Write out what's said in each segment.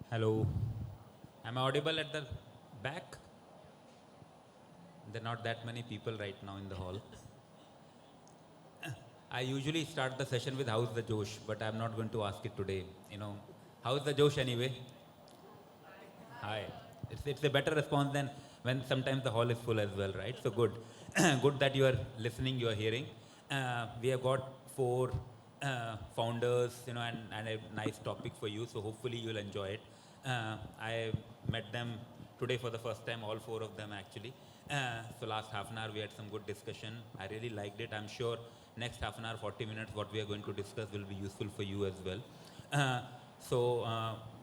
Hello. Am I audible at the back? There are not that many people right now in the hall. I usually start the session with how's the Josh, but I'm not going to ask it today. How's the Josh anyway? Hi. It's a better response than when sometimes the hall is full as well, right? So good. Good that you are listening, you are hearing. We have got four founders, and a nice topic for you. So hopefully you'll enjoy it. I met them today for the first time, all four of them actually. So last half an hour we had some good discussion. I really liked it. I'm sure next half an hour, 40 minutes, what we are going to discuss will be useful for you as well.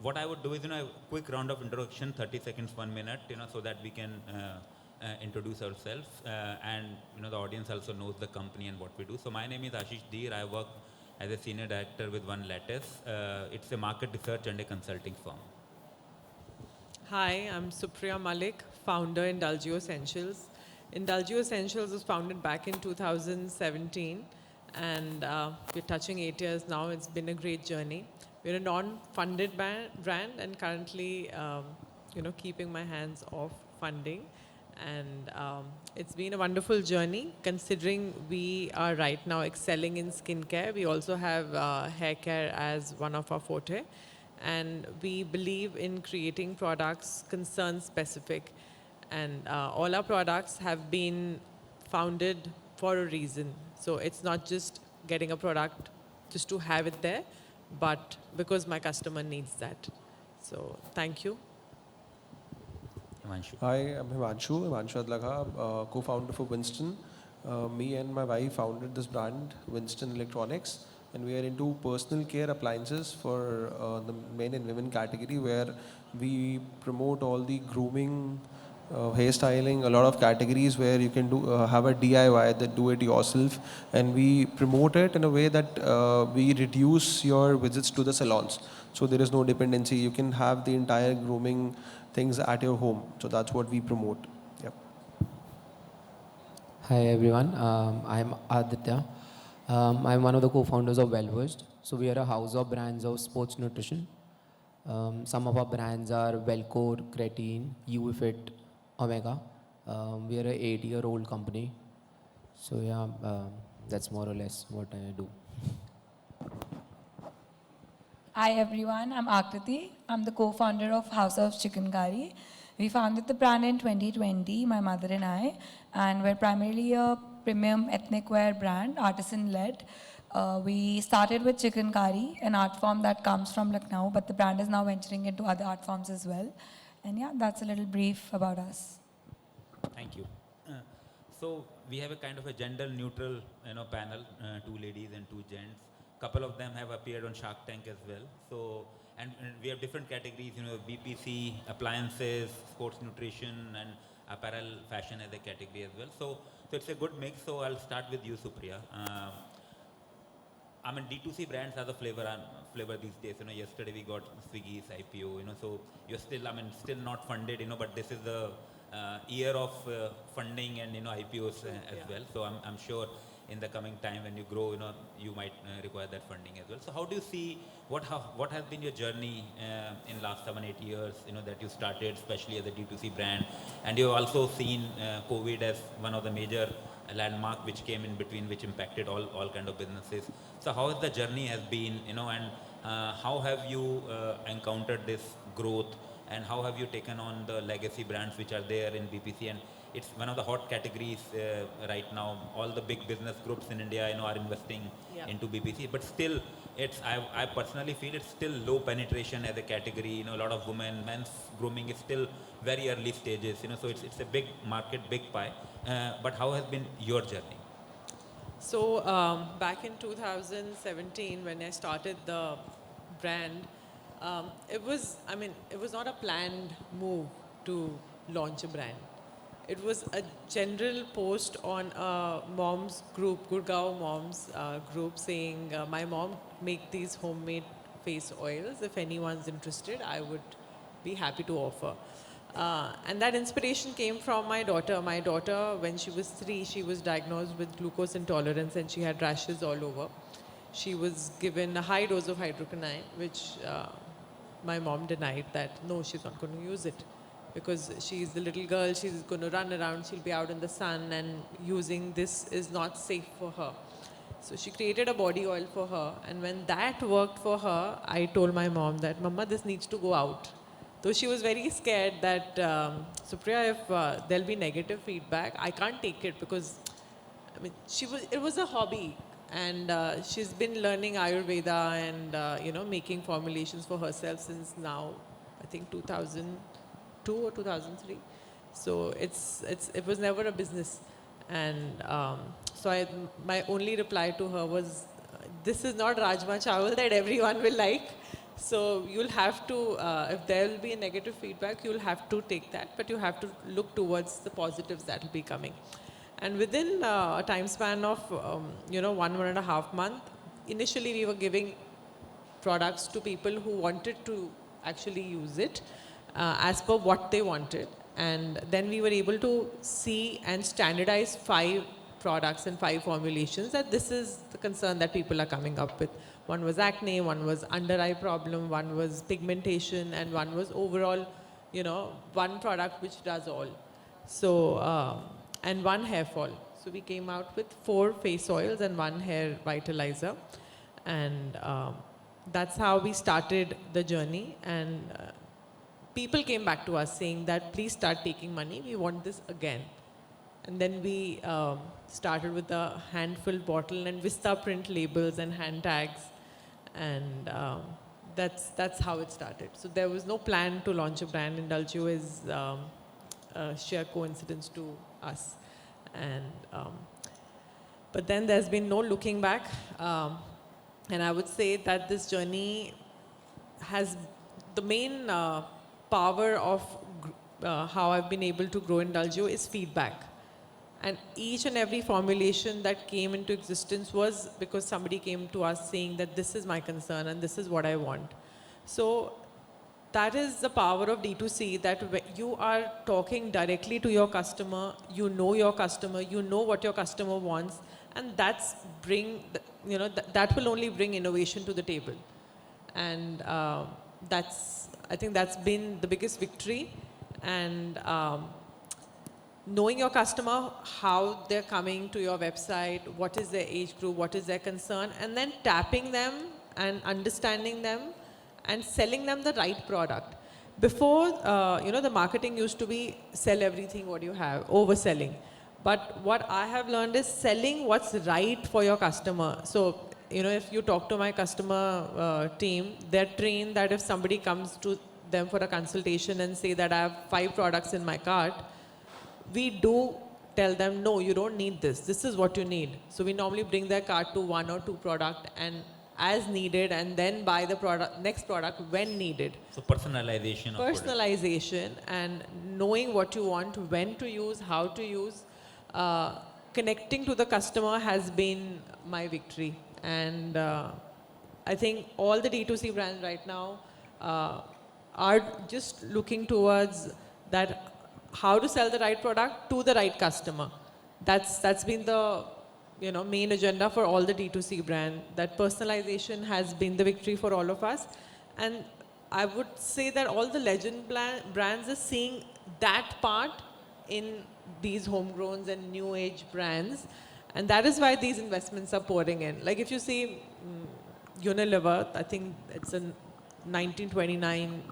What I would do is, a quick round of introduction, 30 seconds, 1 minute, so that we can introduce ourselves. And, the audience also knows the company and what we do. So my name is Ashish Dhir. I work as a senior director with One Lattice. It's a market research and a consulting firm. Hi, I'm Supriya Malik, founder Indulgeo Essentials. Indulgeo Essentials was founded back in 2017, and we're touching 8 years now. It's been a great journey. We're a non-funded brand, and currently, keeping my hands off funding. And it's been a wonderful journey, considering we are right now excelling in skincare. We also have hair care as one of our forte. And we believe in creating products concern specific. And all our products have been founded for a reason. So it's not just getting a product just to have it there, but because my customer needs that. So thank you. Himanshu. Hi, I'm Himanshu Adlakha, co-founder for Winston. Me and my wife founded this brand, Winston Electronics, and we are into personal care appliances for the men and women category, where we promote all the grooming, hairstyling, a lot of categories where you can do have a DIY, that do it yourself, and we promote it in a way that we reduce your visits to the salons. So there is no dependency. You can have the entire grooming things at your home. So that's what we promote. Yep. Hi everyone, I'm Aditya. I'm one of the co-founders of Wellversed. So we are a house of brands of sports nutrition. Some of our brands are Wellcore, Creatine, UFit, Omega. We are an 8-year-old company. So yeah, that's more or less what I do. Hi everyone, I'm Aakriti. I'm the co-founder of House of Chikankari. We founded the brand in 2020, my mother and I, and we're primarily a premium ethnic wear brand, artisan-led. We started with Chikankari, an art form that comes from Lucknow, but the brand is now venturing into other art forms as well. And yeah, that's a little brief about us. Thank you. So we have a kind of a gender-neutral, panel, 2 ladies and 2 gents. Couple of them have appeared on Shark Tank as well. So, and we have different categories, BPC, appliances, sports nutrition, and apparel fashion as a category as well. So it's a good mix. So I'll start with you, Supriya. D2C brands are the flavor these days. Yesterday we got Swiggy's IPO. So you're still, still not funded. But this is the year of funding and IPOs as well. So I'm sure in the coming time when you grow, you might require that funding as well. So how do you see what has been your journey in last 7-8 years, that you started, especially as a D2C brand, and you've also seen COVID as one of the major landmark which came in between, which impacted all kind of businesses. So how has the journey has been, and how have you encountered this growth, and how have you taken on the legacy brands which are there in BPC? And it's one of the hot categories right now. All the big business groups in India, are investing into BPC, but still, I personally feel it's still low penetration as a category. A lot of men's grooming is still very early stages. So it's a big market, big pie. But how has been your journey? So back in 2017, when I started the brand, it was not a planned move to launch a brand. It was a general post on a mom's group, Gurgaon moms group, saying, my mom make these homemade face oils. If anyone's interested, I would be happy to offer. And that inspiration came from my daughter. My daughter, when she was 3, she was diagnosed with glucose intolerance and she had rashes all over. She was given a high dose of hydroquinone, which my mom denied that, no, she's not going to use it. Because she's the little girl, she's going to run around, she'll be out in the sun, and using this is not safe for her. So she created a body oil for her, and when that worked for her, I told my mom that, Mama, this needs to go out. Though she was very scared that, Supriya, if there'll be negative feedback, I can't take it, because I mean, it was a hobby, and she's been learning Ayurveda and making formulations for herself since now, I think 2002 or 2003. So it was never a business, and so my only reply to her was, this is not Rajma Chawal that everyone will like. So you'll have to, if there will be a negative feedback, you'll have to take that, but you have to look towards the positives that will be coming. And within a time span of, 1.5 months, initially we were giving products to people who wanted to actually use it as per what they wanted. And then we were able to see and standardize 5 products and 5 formulations, that this is the concern that people are coming up with. One was acne, one was under eye problem, one was pigmentation, and one was overall, one product which does all. So, and 1 hair fall. So we came out with 4 face oils and 1 hair vitalizer. And that's how we started the journey. And people came back to us saying that, please start taking money, we want this again. And then we started with a handful bottle and Vista print labels and hand tags. And that's how it started. So there was no plan to launch a brand. Indulgeo is a sheer coincidence to us. And but then there's been no looking back. And I would say that this journey has the main power of how I've been able to grow Indulgeo is feedback. And each and every formulation that came into existence was because somebody came to us saying that this is my concern and this is what I want. So that is the power of D2C, that you are talking directly to your customer, you know your customer, you know what your customer wants, and that will only bring innovation to the table. And I think that's been the biggest victory. And knowing your customer, how they're coming to your website, what is their age group, what is their concern, and then tapping them and understanding them and selling them the right product. Before, the marketing used to be sell everything what you have, overselling. But what I have learned is selling what's right for your customer. So, if you talk to my customer team, they're trained that if somebody comes to them for a consultation and say that I have 5 products in my cart, we do tell them, no, you don't need this. This is what you need. So we normally bring their cart to 1 or 2 products and as needed, and then buy the next product when needed. So personalization. Personalization and knowing what you want, when to use, how to use, connecting to the customer has been my victory. And I think all the D2C brands right now are just looking towards that, how to sell the right product to the right customer. That's been the main agenda for all the D2C brand. That personalization has been the victory for all of us. And I would say that all the legend brands are seeing that part in these homegrowns and new age brands. And that is why these investments are pouring in. Like if you see Unilever, I think it's a 1929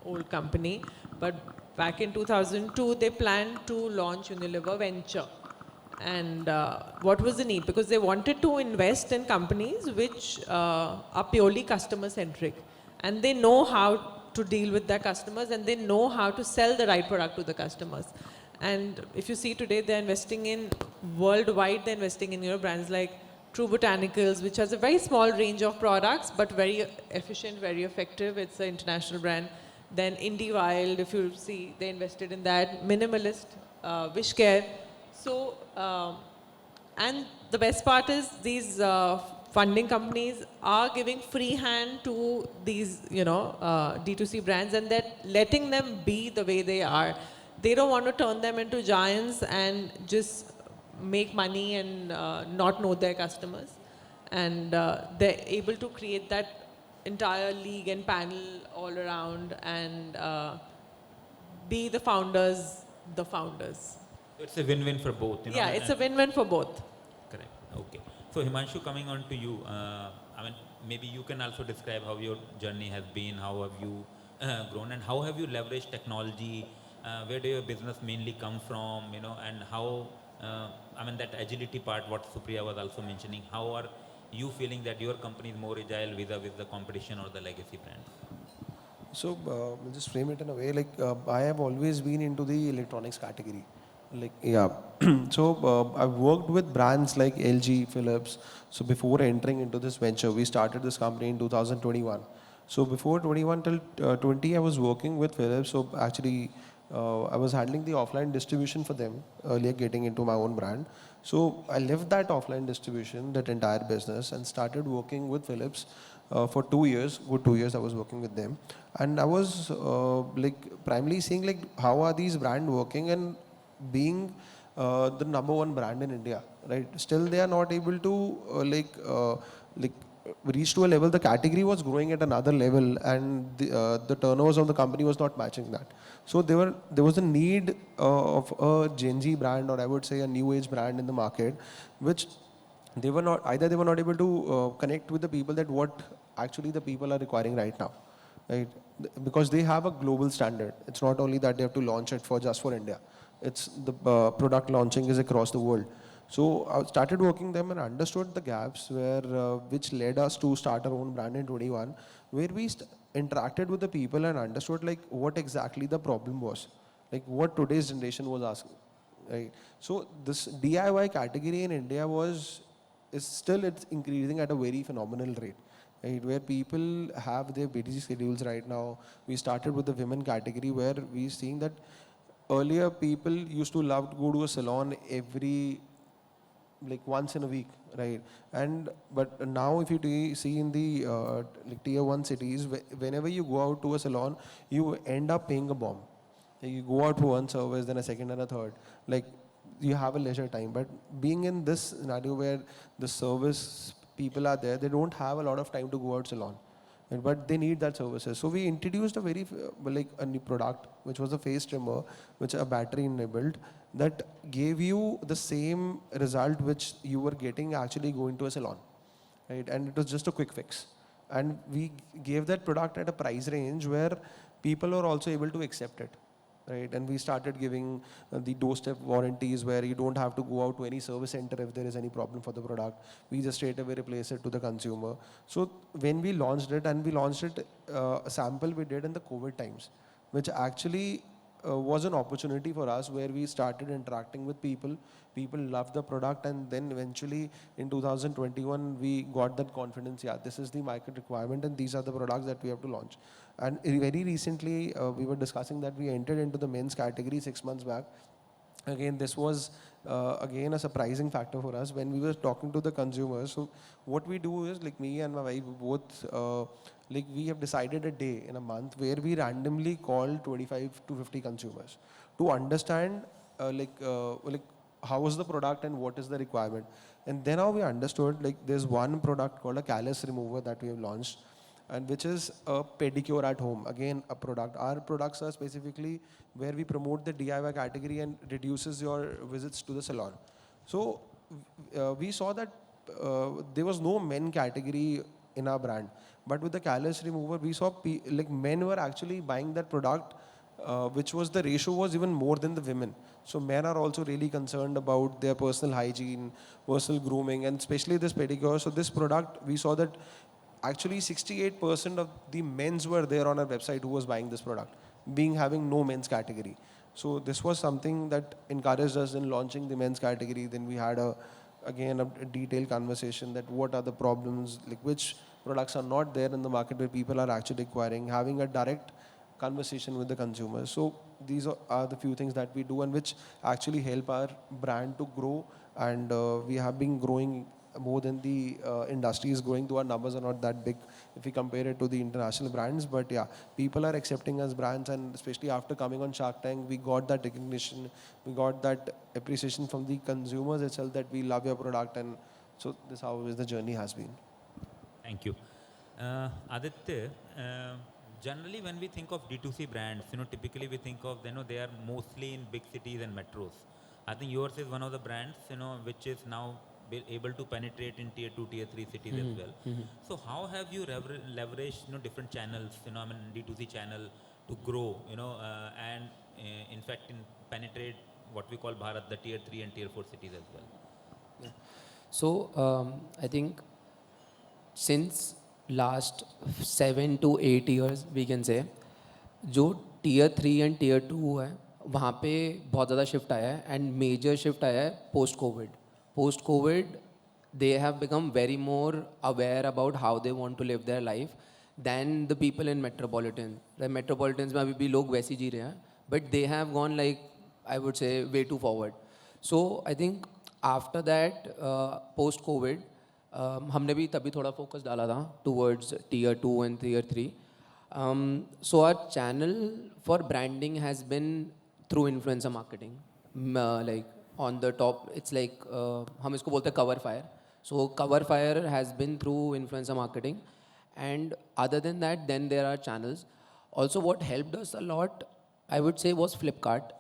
old company, but back in 2002, they planned to launch Unilever Venture. And what was the need? Because they wanted to invest in companies which are purely customer-centric. And they know how to deal with their customers, and they know how to sell the right product to the customers. And if you see today, they're investing in, worldwide, they're investing in brands like True Botanicals, which has a very small range of products, but very efficient, very effective. It's an international brand. Then Indie Wild, if you see, they invested in that. Minimalist, Wishcare. So, and the best part is these funding companies are giving free hand to these, D2C brands, and they're letting them be the way they are. They don't want to turn them into giants and just make money and not know their customers. And they're able to create that entire league and panel all around and be the founders. So it's a win-win for both, Yeah, it's a win-win for both. Correct. Okay. So Himanshu, coming on to you, I mean, maybe you can also describe how your journey has been, how have you grown, and how have you leveraged technology? Where do your business mainly come from, and how, I mean, that agility part, what Supriya was also mentioning, how are you feeling that your company is more agile vis-a-vis the competition or the legacy brands? So we'll just frame it in a way like I have always been into the electronics category. Like yeah, so I've worked with brands like LG, Philips. So before entering into this venture, we started this company in 2021. So before 21 till 20, I was working with Philips. So actually, I was handling the offline distribution for them earlier, getting into my own brand. So I left that offline distribution, that entire business, and started working with Philips for 2 years. Good 2 years, I was working with them, and I was like primarily seeing like how are these brands working and being the number one brand in India, right? Still, they are not able to reach to a level. The category was growing at another level, and the turnovers of the company was not matching that. So there was a need of a Gen Z brand, or I would say a new age brand in the market, which they were not able to connect with the people that what actually the people are requiring right now, right? Because they have a global standard. It's not only that they have to launch it for just for India. It's the product launching is across the world. So I started working them and understood the gaps where which led us to start our own brand in 21, where we interacted with the people and understood like what exactly the problem was, like what today's generation was asking. Right. So this DIY category in India it's increasing at a very phenomenal rate. Right, where people have their busy schedules right now. We started with the women category where we're seeing that earlier people used to love to go to a salon every like once in a week, right? And but now if you see in the like tier 1 cities, whenever you go out to a salon, you end up paying a bomb. Like, you go out for one service, then a second and a third. Like you have a leisure time. But being in this scenario where the service people are there, they don't have a lot of time to go out salon. Right, but they need that services. So we introduced a very like a new product, which was a face trimmer, which a battery enabled, that gave you the same result which you were getting actually going to a salon, right? And it was just a quick fix. And we gave that product at a price range where people are also able to accept it, right? And we started giving the doorstep warranties where you don't have to go out to any service center if there is any problem for the product. We just straight away replace it to the consumer. So when we launched it, a sample we did in the COVID times, which actually was an opportunity for us where we started interacting with people. People loved the product, and then eventually in 2021 we got that confidence. Yeah, this is the market requirement, and these are the products that we have to launch. And very recently we were discussing that we entered into the men's category 6 months back. Again, this was again a surprising factor for us when we were talking to the consumers. So what we do is, like me and my wife both, like we have decided a day in a month where we randomly call 25 to 50 consumers to understand like how is the product and what is the requirement. And then how we understood, like there's one product called a callus remover that we have launched, and which is a pedicure at home. Again, a product. Our products are specifically where we promote the DIY category and reduces your visits to the salon. So we saw that there was no men category in our brand, but with the callus remover, we saw like men were actually buying that product, which was the ratio was even more than the women. So men are also really concerned about their personal hygiene, personal grooming, and especially this pedicure. So this product, we saw that actually 68% of the men's were there on our website who was buying this product, having no men's category. So this was something that encouraged us in launching the men's category. Then we had again a detailed conversation that what are the problems, like which products are not there in the market where people are actually acquiring, having a direct conversation with the consumers. So these are the few things that we do and which actually help our brand to grow. And we have been growing more than the industry is growing, though our numbers are not that big if we compare it to the international brands. But yeah, people are accepting us brands, and especially after coming on Shark Tank, we got that recognition, we got that appreciation from the consumers itself that we love your product. And so this is how the journey has been. Thank you. Aditya, generally when we think of D2C brands, typically we think of, they are mostly in big cities and metros. I think yours is one of the brands, which is now able to penetrate in tier 2, tier 3 cities as well. So how have you leveraged, different channels, D2C channel to grow, and in fact penetrate what we call Bharat, the tier 3 and tier 4 cities as well? Yeah. So I think since last 7 to 8 years we can say, जो tier 3 and tier 2 है वहाँ पे बहुत ज़्यादा shift आया है and major shift आया है post COVID they have become very more aware about how they want to live their life than the people in metropolitan. The metropolitans में अभी भी लोग वैसे ही जी रहे हैं, but they have gone like I would say way too forward. So I think after that post COVID हमने भी तभी थोड़ा focus डाला था towards tier 2 and tier 3. So our channel for branding has been through influencer marketing. Like on the top, it's like हम इसको बोलते हैं cover fire. So cover fire has been through influencer marketing, and other than that, then there are channels. Also, what helped us a lot, I would say, was Flipkart.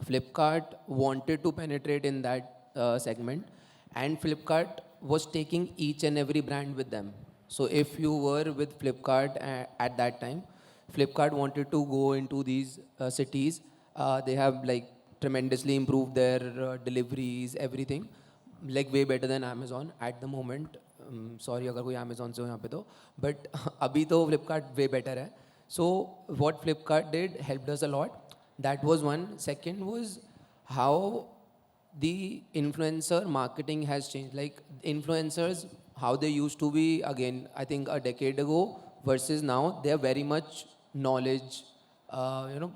Flipkart wanted to penetrate in that segment, and Flipkart was taking each and every brand with them. So if you were with Flipkart at that time, Flipkart wanted to go into these cities. They have like tremendously improved their deliveries, everything, like way better than Amazon at the moment. Sorry अगर कोई Amazon से हो यहाँ पे तो, but अभी तो Flipkart way better है. So what Flipkart did helped us a lot. That was one. Second was how the influencer marketing has changed. Like influencers, how they used to be, again, I think a decade ago versus now, they are very much knowledge,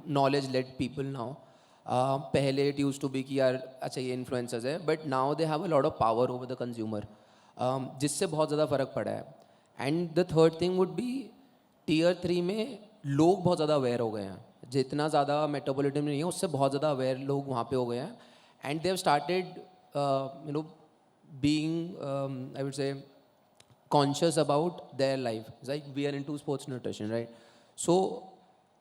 knowledge-led people now. पहले it used to be कि यार अच्छा ये influencers है, but now they have a lot of power over the consumer, जिससे बहुत ज़्यादा फ़र्क पड़ा है. And the third thing would be tier 3 में लोग बहुत ज़्यादा aware हो गए हैं. जितना ज़्यादा metropolitan में नहीं है उससे बहुत ज़्यादा aware लोग वहाँ पे हो गए हैं. And they have started, being, I would say, conscious about their life. It's like we are into sports nutrition, right? So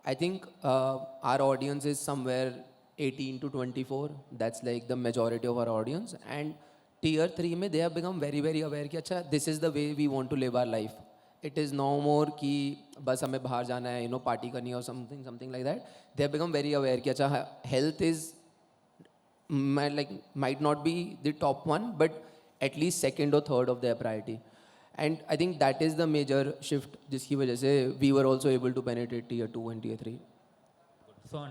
I think our audience is somewhere 18 to 24. That's like the majority of our audience. And tier 3 में they have become very, very aware कि अच्छा this is the way we want to live our life. It is no more कि बस हमें बाहर जाना है, party करनी है or something like that. They have become very aware कि अच्छा health is might not be the top one, but at least second or third of their priority. And I think that is the major shift जिसकी वजह से we were also able to penetrate tier 2 and tier 3. So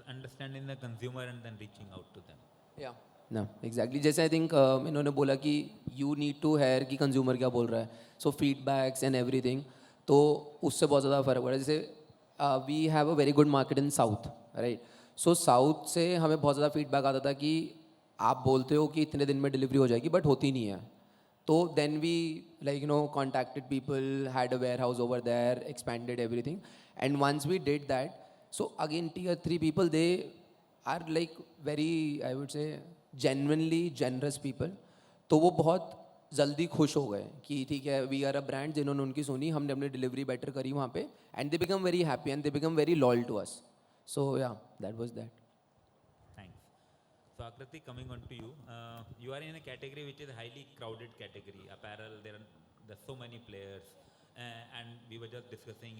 understanding the consumer and then reaching out to them. Yeah. No, exactly. जैसे I think इन्होंने बोला कि you need to hear कि consumer क्या बोल रहा है. So feedbacks and everything. तो उससे बहुत ज़्यादा फर्क पड़ा. जैसे we have a very good market in South, right? So South से हमें बहुत ज़्यादा feedback आता था कि आप बोलते हो कि इतने दिन में delivery हो जाएगी, but होती नहीं है. So then we contacted people, had a warehouse over there, expanded everything. And once we did that, so again tier 3 people, they are like very, I would say, genuinely generous people. तो वो बहुत जल्दी खुश हो गए कि ठीक है we are a brand, जिन्होंने उनकी सुनी, हमने अपनी delivery better करी वहाँ पे, and they become very happy and they become very loyal to us. So yeah, that was that. Thanks. So Aakriti, coming on to you, you are in a category which is a highly crowded category. Apparel, there's so many players, and we were just discussing.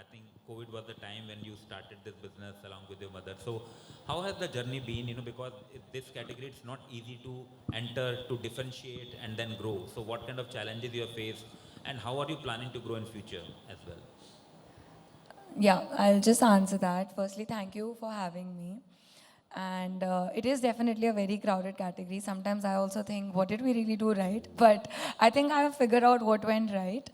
I think COVID was the time when you started this business along with your mother. So how has the journey been? Because this category it's not easy to enter, to differentiate, and then grow. So what kind of challenges you have faced, and how are you planning to grow in future as well? Yeah, I'll just answer that. Firstly, thank you for having me. And it is definitely a very crowded category. Sometimes I also think, what did we really do right? But I think I have figured out what went right.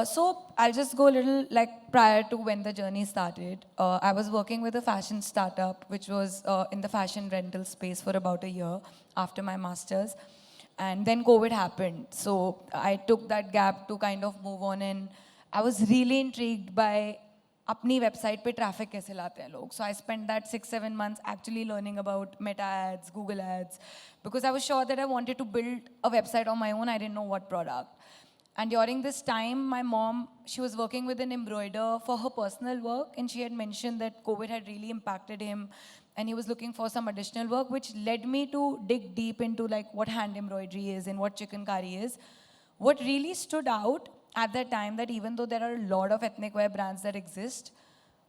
So I'll just go a little prior to when the journey started. I was working with a fashion startup, which was in the fashion rental space for about a year after my master's. And then COVID happened. So I took that gap to kind of move on, and I was really intrigued by अपनी website पे traffic कैसे लाते हैं लोग. So I spent that 6-7 months actually learning about meta ads, Google ads, because I was sure that I wanted to build a website on my own. I didn't know what product. And during this time, my mom, she was working with an embroiderer for her personal work, and she had mentioned that COVID had really impacted him, and he was looking for some additional work, which led me to dig deep into like what hand embroidery is and what Chikankari is. What really stood out at that time, that even though there are a lot of ethnic wear brands that exist,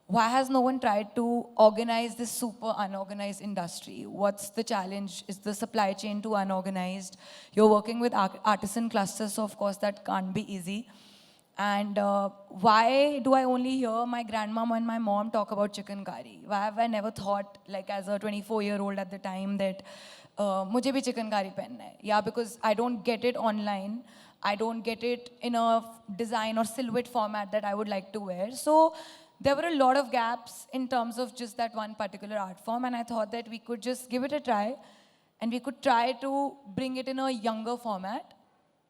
why has no one tried to organize this super unorganized industry? What's the challenge? Is the supply chain too unorganized? You're working with artisan clusters, so of course that can't be easy. And why do I only hear my grandmom and my mom talk about Chikankari? Why have I never thought, like as a 24-year-old at the time, that mujhe bhi Chikankari pehenna hai? Yeah, because I don't get it online. I don't get it in a design or silhouette format that I would like to wear. So there were a lot of gaps in terms of just that one particular art form, and I thought that we could just give it a try, and we could try to bring it in a younger format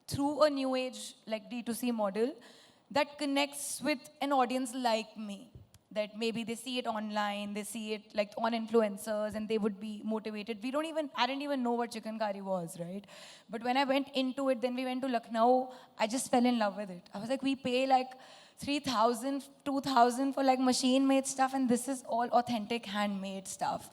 through a new age like D2C model that connects with an audience like me, that maybe they see it online, they see it like on influencers, and they would be motivated. I didn't even know what Chikankari was, right? But when I went into it, then we went to Lucknow, I just fell in love with it. I was like, we pay like 3,000, 2,000 for like machine-made stuff, and this is all authentic handmade stuff.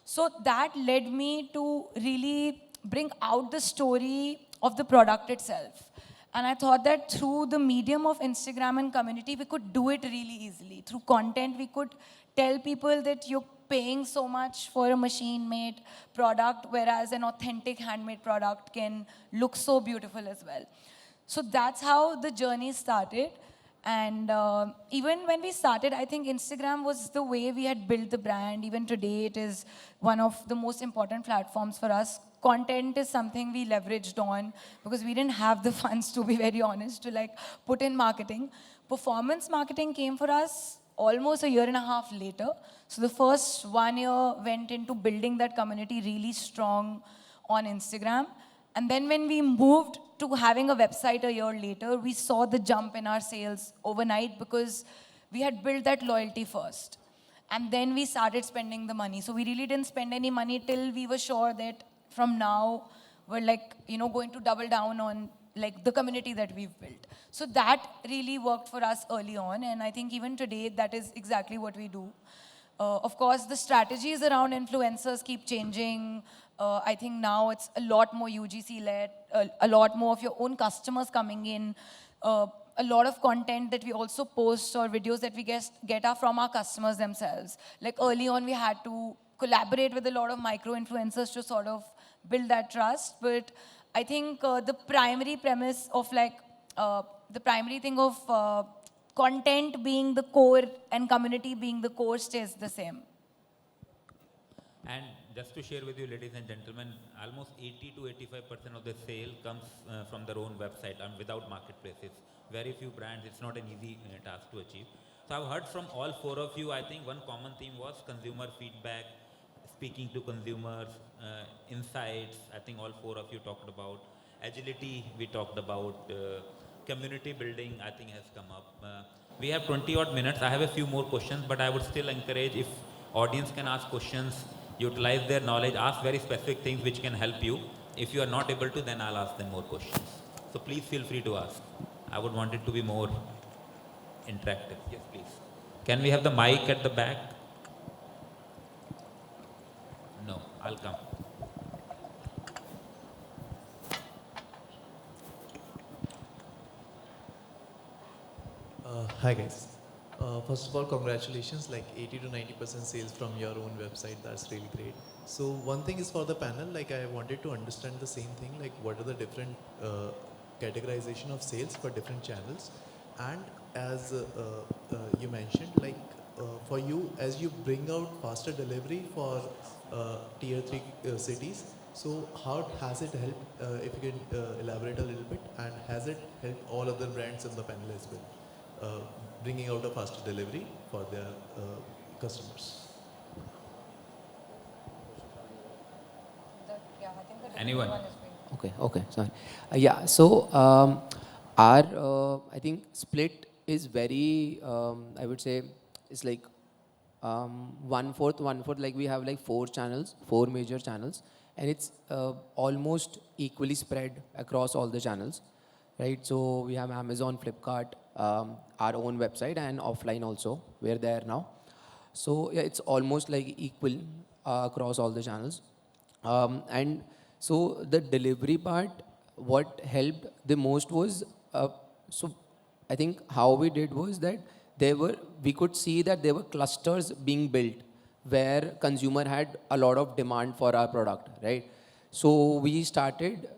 So that led me to really bring out the story of the product itself. And I thought that through the medium of Instagram and community, we could do it really easily. Through content, we could tell people that you're paying so much for a machine-made product, whereas an authentic handmade product can look so beautiful as well. So that's how the journey started. And even when we started, I think Instagram was the way we had built the brand. Even today, it is one of the most important platforms for us. Content is something we leveraged on because we didn't have the funds, to be very honest, to like put in marketing. Performance marketing came for us almost a year and a half later. So the first 1 year went into building that community really strong on Instagram. And then when we moved to having a website a year later, we saw the jump in our sales overnight because we had built that loyalty first. And then we started spending the money. So we really didn't spend any money till we were sure that from now we're like, going to double down on like the community that we've built. So that really worked for us early on. And I think even today, that is exactly what we do. Of course, the strategies around influencers keep changing. I think now it's a lot more UGC-led, a lot more of your own customers coming in, a lot of content that we also post or videos that we get are from our customers themselves. Like early on, we had to collaborate with a lot of micro-influencers to sort of build that trust. But I think the primary premise of the primary thing of content being the core and community being the core stays the same. And just to share with you, ladies and gentlemen, almost 80 to 85% of the sale comes from their own website and without marketplaces. Very few brands, it's not an easy task to achieve. So I've heard from all four of you, I think one common theme was consumer feedback, speaking to consumers, insights, I think all four of you talked about. Agility, we talked about. Community building, I think, has come up. We have 20 odd minutes. I have a few more questions, but I would still encourage if audience can ask questions, utilize their knowledge, ask very specific things which can help you. If you are not able to, then I'll ask them more questions. So please feel free to ask. I would want it to be more interactive. Yes, please. Can we have the mic at the back? No, I'll come. Hi guys. First of all, congratulations, like 80 to 90% sales from your own website. That's really great. So one thing is for the panel, like I wanted to understand the same thing, like what are the different categorization of sales for different channels? And as you mentioned, like for you, as you bring out faster delivery for tier 3 cities, so how has it helped, if you can elaborate a little bit, and has it helped all other brands in the panel as well? Bringing out a faster delivery for their customers. Anyone? Okay, sorry. Yeah, so our, I think, split is very, I would say, it's like 1/4, like we have like 4 channels, 4 major channels, and it's almost equally spread across all the channels. right? So we have Amazon, Flipkart, our own website, and offline also. We're there now. So yeah, it's almost like equal across all the channels. And so the delivery part, what helped the most was, so I think how we did was that we could see that there were clusters being built where consumer had a lot of demand for our product, right? So we started,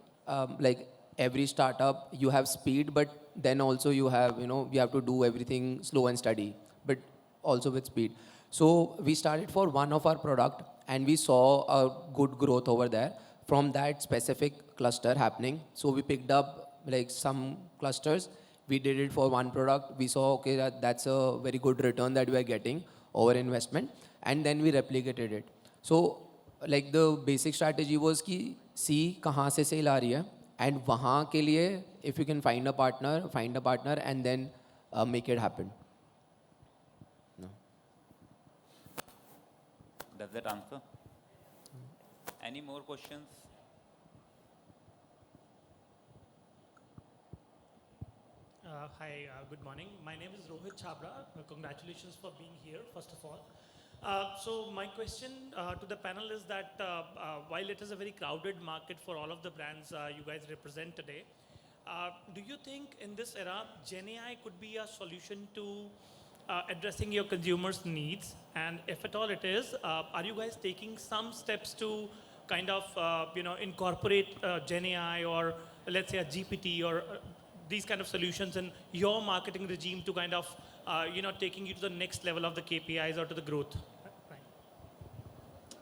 like every startup, you have speed, but then also you have, you have to do everything slow and steady, but also with speed. So we started for one of our product and we saw a good growth over there from that specific cluster happening. So we picked up like some clusters. We did it for one product. We saw, okay, that's a very good return that we are getting over investment. And then we replicated it. So like the basic strategy was ki see kahan se sale aa rahi hai, and wahan ke liye if you can find a partner and then make it happen. Does that answer? Any more questions? Hi, good morning. My name is Rohit Chabra. Congratulations for being here, first of all. So my question to the panel is that while it is a very crowded market for all of the brands you guys represent today, do you think in this era, Gen AI could be a solution to addressing your consumers' needs? And if at all it is, are you guys taking some steps to kind of incorporate Gen AI or let's say a GPT or these kind of solutions in your marketing regime to kind of taking you to the next level of the KPIs or to the growth?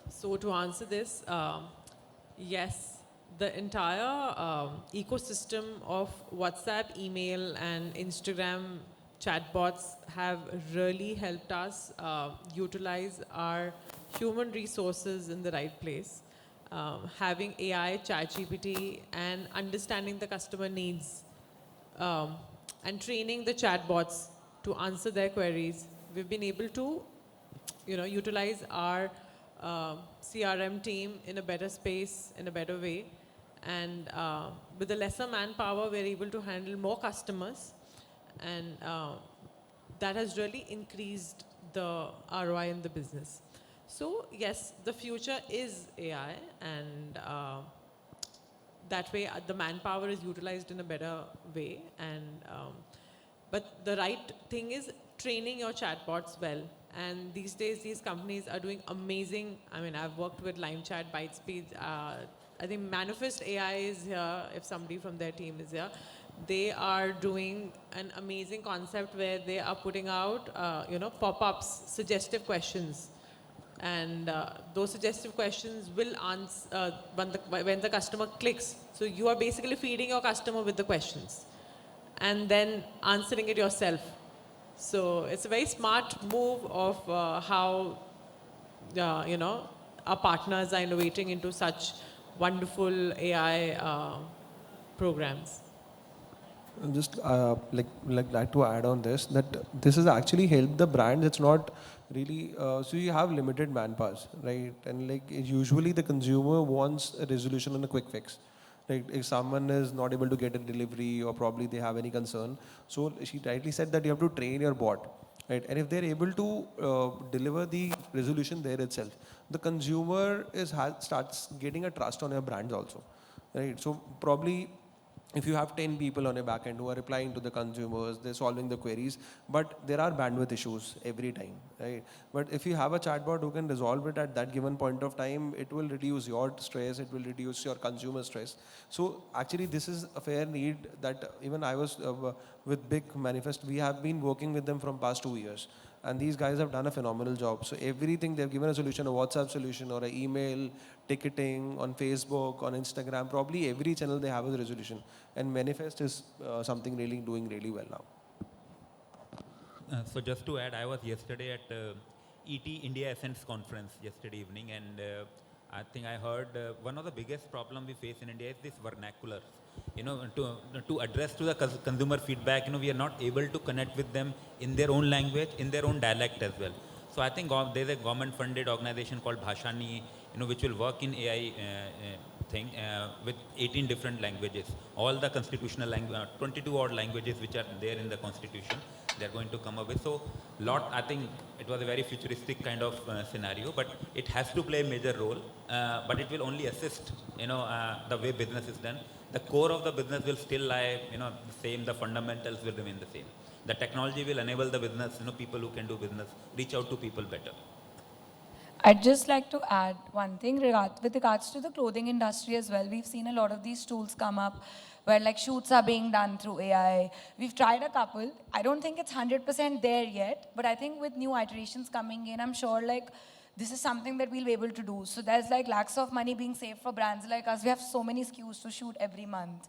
So to answer this, yes, the entire ecosystem of WhatsApp, email, and Instagram chatbots have really helped us utilize our human resources in the right place. Having AI, ChatGPT, and understanding the customer needs and training the chatbots to answer their queries, we've been able to, utilize our CRM team in a better space, in a better way. And with the lesser manpower, we're able to handle more customers. And that has really increased the ROI in the business. So yes, the future is AI, and that way the manpower is utilized in a better way. And but the right thing is training your chatbots well. And these days, these companies are doing amazing. I mean, I've worked with LimeChat, 𝐊𝐳𝐵. I think Manifest AI is here, if somebody from their team is here. They are doing an amazing concept where they are putting out, pop-ups, suggestive questions. And those suggestive questions will answer when the customer clicks. So you are basically feeding your customer with the questions and then answering it yourself. So it's a very smart move of how, our partners are innovating into such wonderful AI programs. Just like to add on this, that this has actually helped the brand. It's not really, so you have limited manpower, right? And like usually the consumer wants a resolution and a quick fix. Like if someone is not able to get a delivery or probably they have any concern. So she rightly said that you have to train your bot, right? And if they're able to deliver the resolution there itself, the consumer starts getting a trust on your brands also, right? So probably if you have 10 people on your back end who are replying to the consumers, they're solving the queries, but there are bandwidth issues every time, right? But if you have a chatbot who can resolve it at that given point of time, it will reduce your stress, it will reduce your consumer stress. So actually this is a fair need that even I was with Big Manifest, we have been working with them from past 2 years. And these guys have done a phenomenal job. So everything, they've given a solution, a WhatsApp solution or an email, ticketing on Facebook, on Instagram, probably every channel they have a resolution. And Manifest is something doing really well now. So just to add, I was yesterday at ET India Essence conference yesterday evening, and I think I heard one of the biggest problem we face in India is this vernacular. To address to the consumer feedback, we are not able to connect with them in their own language, in their own dialect as well. So I think there's a government-funded organization called Bhashani, which will work in AI thing with 18 different languages. All the constitutional language, 22 odd languages which are there in the constitution, they're going to come up with. So I think it was a very futuristic kind of scenario, but it has to play a major role, but it will only assist, the way business is done. The core of the business will still lie, the same, the fundamentals will remain the same. The technology will enable the business, people who can do business, reach out to people better. I'd just like to add one thing with regards to the clothing industry as well. We've seen a lot of these tools come up where like shoots are being done through AI. We've tried a couple. I don't think it's 100% there yet, but I think with new iterations coming in, I'm sure like this is something that we'll be able to do. So there's like lakhs of money being saved for brands like us. We have so many SKUs to shoot every month.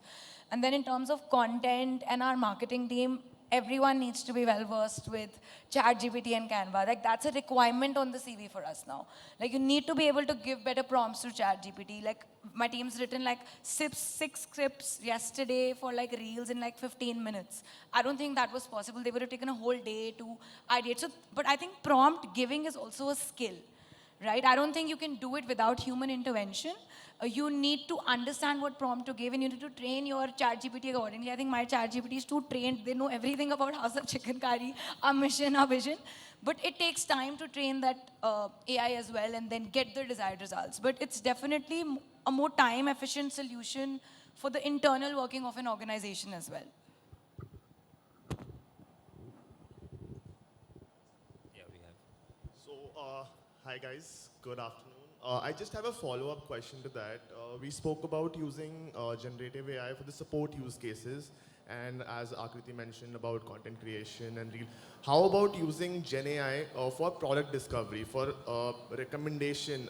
And then in terms of content and our marketing team, everyone needs to be well versed with ChatGPT and Canva. Like that's a requirement on the CV for us now. Like you need to be able to give better prompts to ChatGPT. Like my team's written like 6 scripts yesterday for like reels in like 15 minutes. I don't think that was possible. They would have taken a whole day to ideate. So, but I think prompt giving is also a skill, right? I don't think you can do it without human intervention. You need to understand what prompt to give and you need to train your ChatGPT accordingly. I think my ChatGPT is too trained. They know everything about House of Chikankari, our mission, our vision. But it takes time to train that AI as well and then get the desired results. But it's definitely a more time-efficient solution for the internal working of an organization as well. Yeah, we have. So, hi guys, good afternoon. I just have a follow-up question to that. We spoke about using generative AI for the support use cases, and as Aakriti mentioned about content creation and reel. How about using Gen AI for product discovery, for recommendation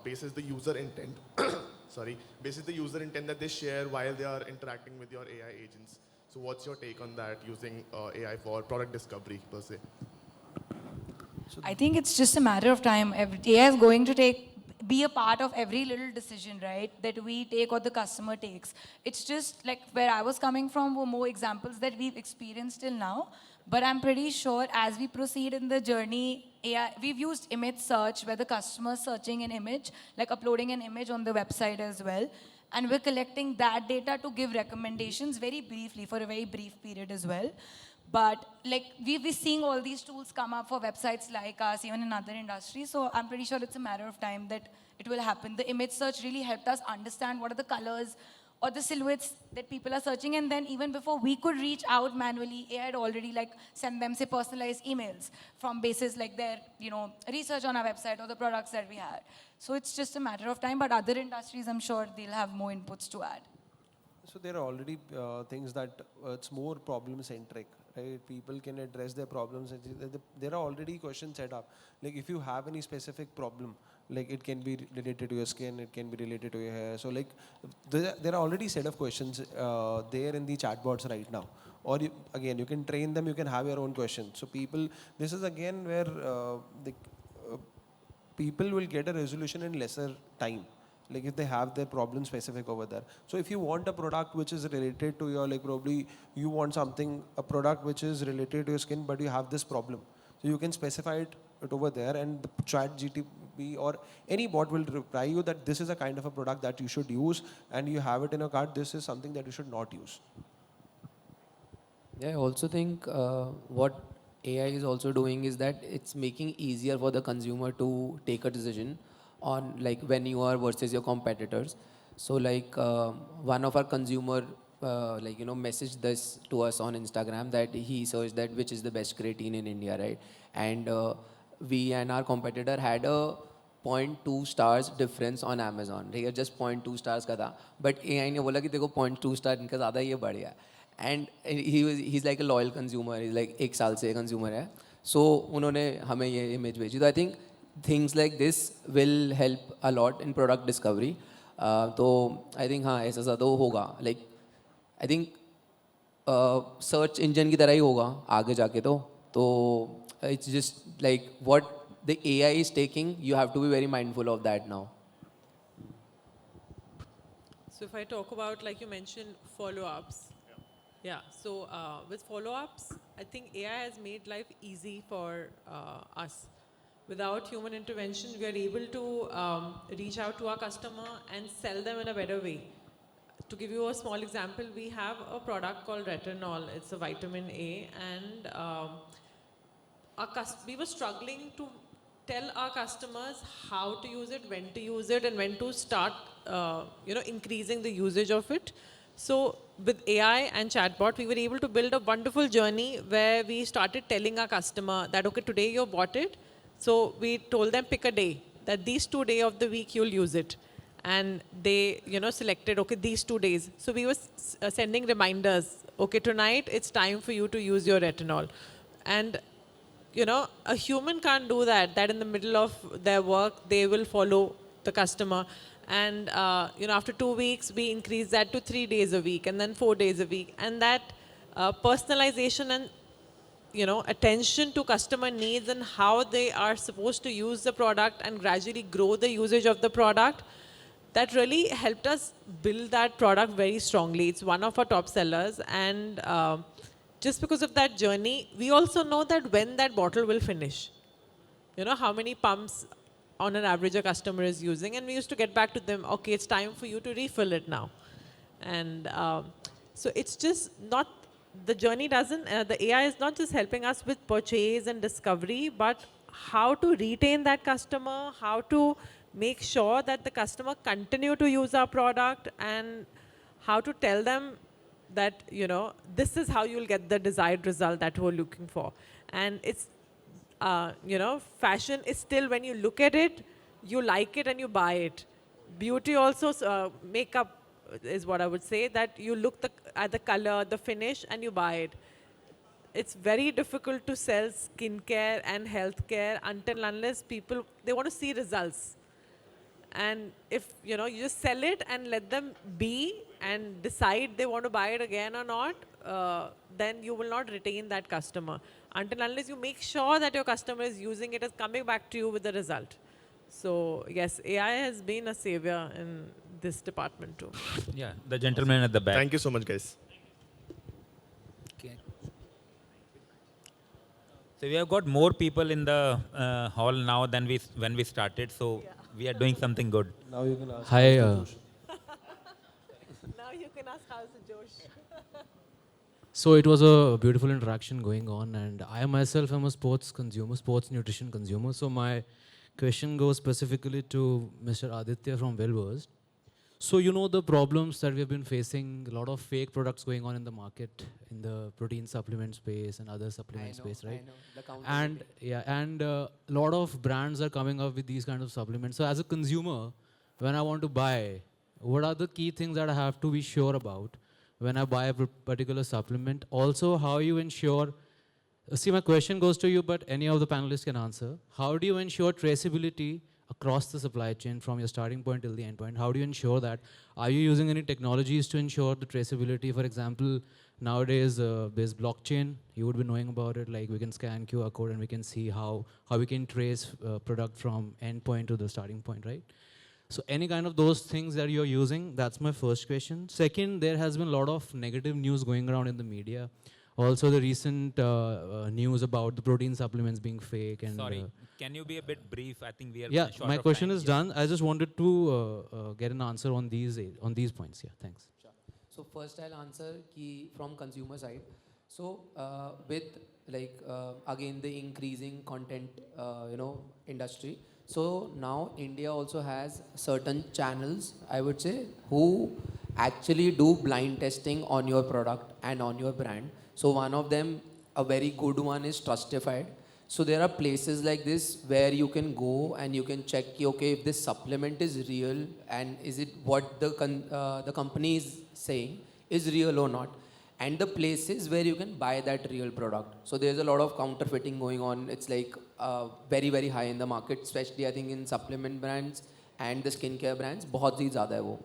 basis the user intent? Sorry, basis the user intent that they share while they are interacting with your AI agents. So, what's your take on that using AI for product discovery per se? I think it's just a matter of time. AI is going to be a part of every little decision, right, that we take or the customer takes. It's just like where I was coming from were more examples that we've experienced till now. But I'm pretty sure as we proceed in the journey, AI, we've used image search where the customer is searching an image, like uploading an image on the website as well. And we're collecting that data to give recommendations very briefly for a very brief period as well. But like we've been seeing all these tools come up for websites like us, even in other industries. So I'm pretty sure it's a matter of time that it will happen. The image search really helped us understand what are the colors or the silhouettes that people are searching. And then even before we could reach out manually, AI had already like sent them, say, personalized emails from basis like their, research on our website or the products that we had. So it's just a matter of time. But other industries, I'm sure they'll have more inputs to add. So there are already things that it's more problem-centric. Right? People can address their problems. There are already questions set up. Like if you have any specific problem, like it can be related to your skin, it can be related to your hair. So like there are already set of questions there in the chatbots right now. Or again, you can train them, you can have your own questions. So this is again where people will get a resolution in lesser time. Like if they have their problem specific over there. So if you want a product which is related to your, like probably you want a product which is related to your skin, but you have this problem. So you can specify it over there and the ChatGPT or any bot will reply you that this is a kind of a product that you should use and you have it in a cart. This is something that you should not use. Yeah, I also think what AI is also doing is that it's making easier for the consumer to take a decision on like when you are versus your competitors. So like one of our consumer messaged this to us on Instagram that he searched that which is the best creatine in India, right? And we and our competitor had a 0.2 stars difference on Amazon. ठीक है, just 0.2 stars का था. But AI ने बोला कि देखो 0.2 star इनका ज़्यादा ये बढ़िया. And he's like a loyal consumer. He's like 1 साल से consumer है. So उन्होंने हमें ये image भेजी. So I think things like this will help a lot in product discovery. तो I think हाँ ऐसा ज़्यादा होगा. Like I think search engine की तरह ही होगा आगे जाके तो it's just like what the AI is taking, you have to be very mindful of that now. So if I talk about, like you mentioned, follow-ups. Yeah, so with follow-ups, I think AI has made life easy for us. without human intervention, we are able to reach out to our customer and sell them in a better way. To give you a small example, we have a product called retinol. It's a vitamin A, and we were struggling to tell our customers how to use it, and when to start, increasing the usage of it. So with AI and chatbot, we were able to build a wonderful journey where we started telling our customer that, okay, today you bought it. So we told them pick a day, that these 2 days of the week you'll use it. And they, selected, okay, these 2 days. So we were sending reminders, okay, tonight it's time for you to use your retinol. And, a human can't do that, that in the middle of their work, they will follow the customer. And, after 2 weeks, we increased that to 3 days a week and then 4 days a week. And that personalization and, attention to customer needs and how they are supposed to use the product and gradually grow the usage of the product, that really helped us build that product very strongly. It's one of our top sellers. And just because of that journey, we also know that when that bottle will finish. How many pumps on an average a customer is using. And we used to get back to them, okay, it's time for you to refill it now. And so it's just not, the journey doesn't, the AI is not just helping us with purchase and discovery, but how to retain that customer, how to make sure that the customer continue to use our product, and how to tell them that, this is how you'll get the desired result that we're looking for. And it's, fashion is still, when you look at it, you like it and you buy it. Beauty also, makeup is what I would say, that you look at the color, the finish, and you buy it. It's very difficult to sell skincare and healthcare until unless people, they want to see results. And if, you just sell it and let them be and decide they want to buy it again or not, then you will not retain that customer. Until unless you make sure that your customer is using it, is coming back to you with the result. So yes, AI has been a savior in this department too. Yeah, the gentleman at the back. Thank you so much, guys. Okay. So we have got more people in the hall now than when we started. So we are doing something good. Now you can ask. Hi. Now you can ask how's the Josh. So it was a beautiful interaction going on, and I myself am a sports consumer, sports nutrition consumer. So my question goes specifically to Mr. Aditya from Wellversed. So the problems that we have been facing, a lot of fake products going on in the market, in the protein supplement space and other supplement space, right? I know. And a lot of brands are coming up with these kind of supplements. So as a consumer, when I want to buy, what are the key things that I have to be sure about when I buy a particular supplement? Also, how you ensure, see, my question goes to you, but any of the panelists can answer. How do you ensure traceability across the supply chain from your starting point till the end point? How do you ensure that? Are you using any technologies to ensure the traceability? For example, nowadays there's blockchain. You would be knowing about it. Like we can scan QR code and we can see how we can trace product from end point to the starting point, right? So any kind of those things that you're using, that's my first question. Second, there has been a lot of negative news going around in the media. Also the recent news about the protein supplements being fake. And Sorry, can you be a bit brief? I think we are yeah, short my of question time. is done. I just wanted to get an answer on these points. Yeah, thanks. Sure. So first I'll answer from consumer side. So with again the increasing content industry. So now India also has certain channels, I would say, who actually do blind testing on your product and on your brand. So one of them, a very good one, is Trustified. So there are places like this where you can go and you can check, okay, if this supplement is real and is it what the company is saying is real or not. And the places where you can buy that real product. So there's a lot of counterfeiting going on. It's like very, very high in the market, especially I think in supplement brands and the skincare brands. बहुत ही ज़्यादा है वो.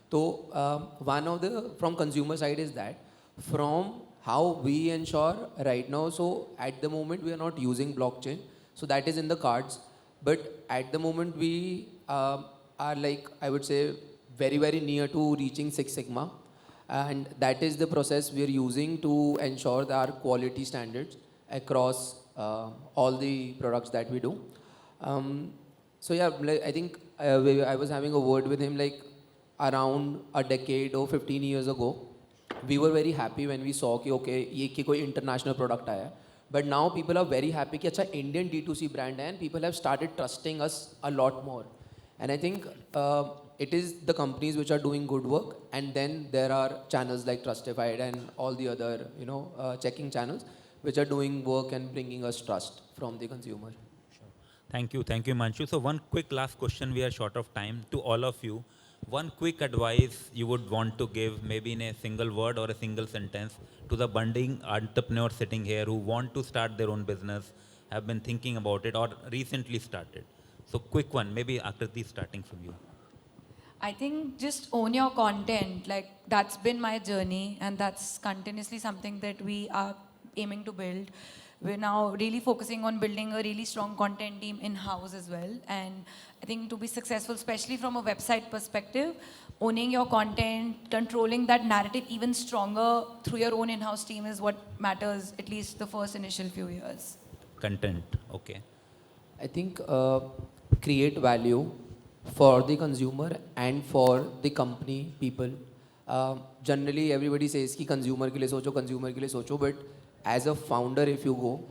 So one of the from consumer side is that from how we ensure right now. So at the moment we are not using blockchain. So that is in the cards. But at the moment we are like, I would say, very, very near to reaching Six Sigma. And that is the process we are using to ensure that our quality standards across all the products that we do. So yeah, like, I think I was having a word with him like around a decade or 15 years ago. We were very happy when we saw कि okay ये कि कोई international product आया. But now people are very happy कि अच्छा Indian D2C brand है and people have started trusting us a lot more. And I think it is the companies which are doing good work, and then there are channels like Trustified and all the other checking channels which are doing work and bringing us trust from the consumer. Thank you, Himanshu. So one quick last question, we are short of time, to all of you. One quick advice you would want to give, maybe in a single word or a single sentence, to the budding entrepreneurs sitting here who want to start their own business, have been thinking about it or recently started. So quick one, maybe Aakriti, starting from you. I think just own your content. Like, that's been my journey, and that's continuously something that we are aiming to build. We're now really focusing on building a really strong content team in-house as well. And I think to be successful, especially from a website perspective, owning your content, controlling that narrative even stronger through your own in-house team is what matters, at least the first initial few years. Content, okay. I think create value for the consumer and for the company people. Generally, everybody says कि consumer के लिए सोचो, but as a founder, if you go,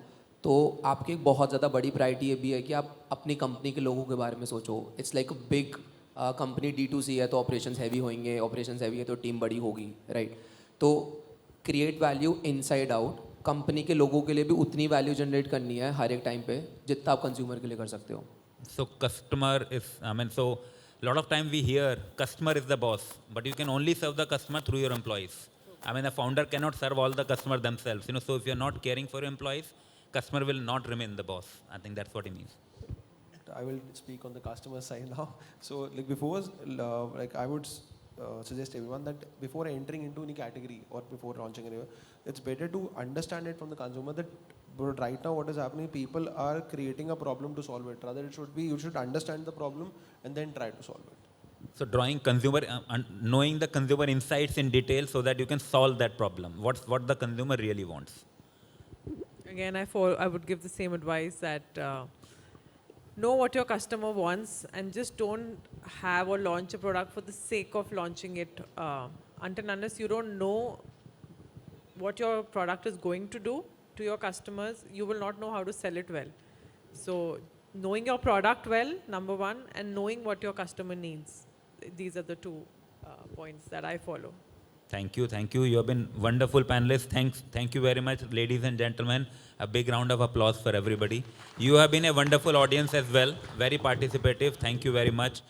तो आपकी एक बहुत ज़्यादा बड़ी प्रायोरिटी ये भी है कि आप अपनी कंपनी के लोगों के बारे में सोचो. It's like a big company D2C है तो operations heavy होंगे, operations heavy है तो team बड़ी होगी, right? तो create value inside out. Company के लोगों के लिए भी उतनी वैल्यू जनरेट करनी है हर एक टाइम पे जितना आप कंज्यूमर के लिए कर सकते हो. So customer is, so a lot of time we hear customer is the boss, but you can only serve the customer through your employees. A founder cannot serve all the customer themselves. So if you're not caring for your employees, customer will not remain the boss. I think that's what he means. I will speak on the customer side now. So like before, I would suggest everyone that before entering into any category or before launching anywhere, it's better to understand it from the consumer that right now what is happening, people are creating a problem to solve it. Rather, it should be, you should understand the problem and then try to solve it. So drawing consumer, knowing the consumer insights in detail so that you can solve that problem. What the consumer really wants. Again, I would give the same advice that know what your customer wants and just don't have or launch a product for the sake of launching it. Until unless you don't know what your product is going to do to your customers, you will not know how to sell it well. So knowing your product well, number one, and knowing what your customer needs. These are the two points that I follow. Thank you. You have been wonderful panelists. Thank you very much, ladies and gentlemen. A big round of applause for everybody. You have been a wonderful audience as well. Very participative. Thank you very much.